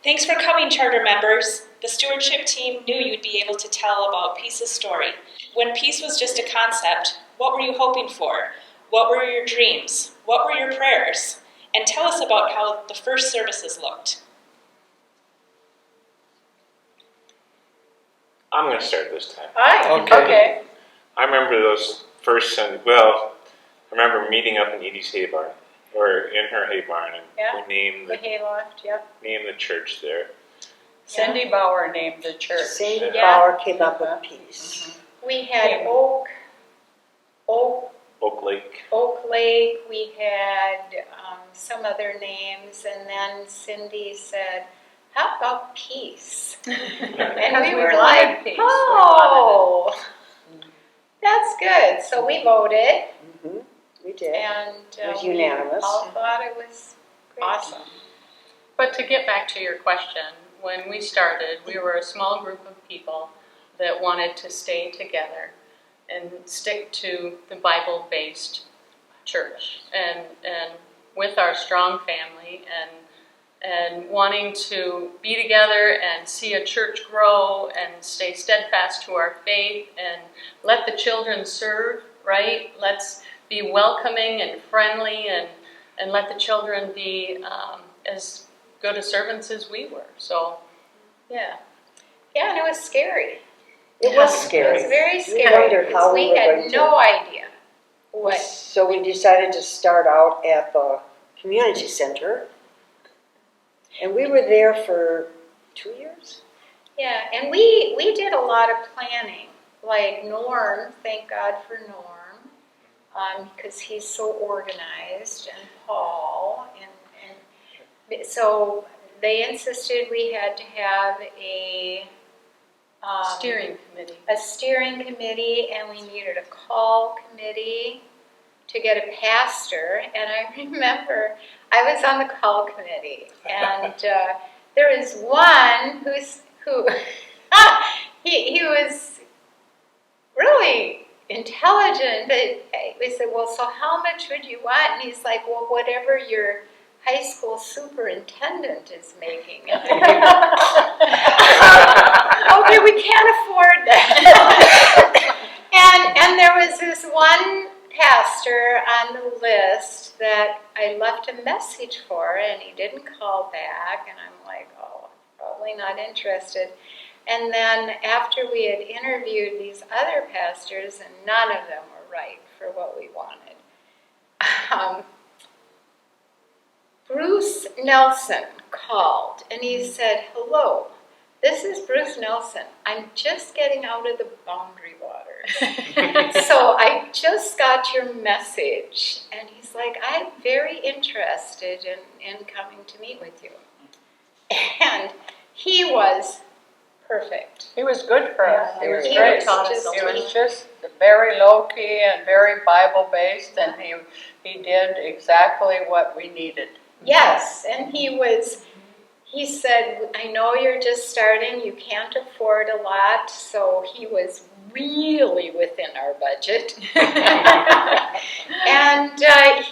Thanks for coming, charter members. The stewardship team knew you'd be able to tell about Peace's story. When peace was just a concept, what were you hoping for? What were your dreams? What were your prayers? And tell us about how the first services looked. I'm going to start this time. Okay. I remember those first Sunday. Well, I remember meeting up in Edie's hay barn, or in her hay barn, and we named the hayloft. named the church there. Cindy Bauer named the church. Cindy Bauer came up with peace. We had Oak Lake. We had some other names, and then Cindy said, "How about peace?" And we were like, peace. "Oh, that's good." So we voted. Mm-hmm. We did. And it was unanimous. We all thought it was great. Awesome. But to get back to your question, when we started, we were a small group of people that wanted to stay together and stick to the Bible-based church, and with our strong family, and wanting to be together and see a church grow and stay steadfast to our faith and let the children serve, right? Let's be welcoming and friendly, and let the children be as good a servants as we were. So, yeah. Yeah, and it was scary. It was scary. It was very scary. We wondered how we were going had no idea what. So we decided to start out at the community center. And we were there for 2 years. Yeah, and we did a lot of planning. Like Norm, thank God for Norm, because he's so organized, and Paul, and so they insisted we had to have a Steering committee. A steering committee, and we needed a call committee to get a pastor. And I remember I was on the call committee, and there was one who he was really intelligent, but we said, "Well, so how much would you want?" And he's like, "Well, whatever your high school superintendent is making." Okay, we can't afford that. and there was this one pastor on the list that I left a message for, and he didn't call back, and I'm like, oh, probably not interested. And then after we had interviewed these other pastors, and none of them were right for what we wanted, Bruce Nelson called, and he said, "Hello, this is Bruce Nelson. I'm just getting out of the boundary waters. So I just got your message." And he's like, "I'm very interested in coming to meet with you." And he was perfect. He was good for us. Yeah, He was he great. was He was just very low-key and very Bible-based, and he did exactly what we needed. Yes, and he said, "I know you're just starting, you can't afford a lot," so he was really within our budget. And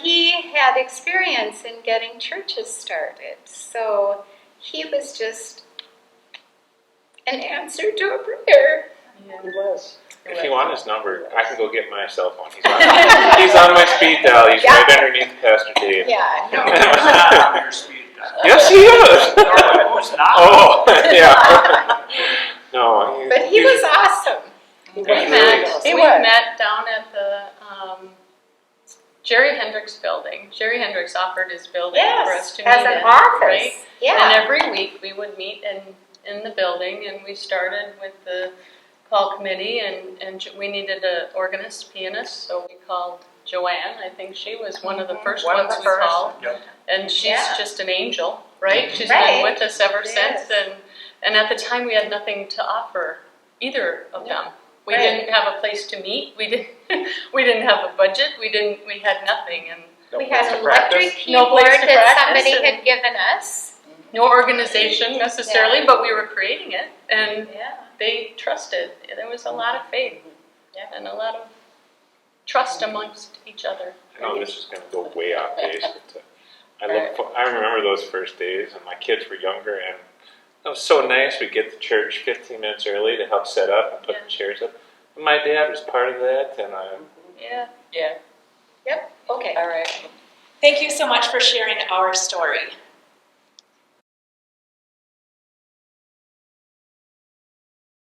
he had experience in getting churches started, so he was just an answer to a prayer. Yeah. He was. If you want his number, I can go get my cell phone. He's on my speed dial. He's right underneath Pastor Dave. Yeah, no. Not on your speed dial. Yes, he is. Who's not? Oh, yeah. No. But he was awesome. He was. We He met down at the Jerry Hendricks building. Jerry Hendricks offered his building for us to meet as an in, office. right? Yeah. And every week we would meet in the building, and we started with the call committee, and we needed an organist, pianist, so we called Joanne. I think she was one of the first ones we called. Yep. And she's just an angel, right? She's Right. been with us ever She since, is. and at the time we had nothing to offer either of them. We Right. didn't have a place to meet. We didn't have a budget. We had nothing, and We had an practice. electric No keyboard place to that practice, somebody and- had given us. no organization necessarily, Yeah. but we were creating it, and Yeah. they trusted. There was a lot of faith and a lot of trust amongst each other. I know this is going to go way off base, but I remember those first days, and my kids were younger, and It was so nice. We'd get to church 15 minutes early to help set up and put Yeah. the chairs up. And my dad was part of that, and Yeah. Yeah, Yep. Okay. all right. Thank you so much for sharing our story.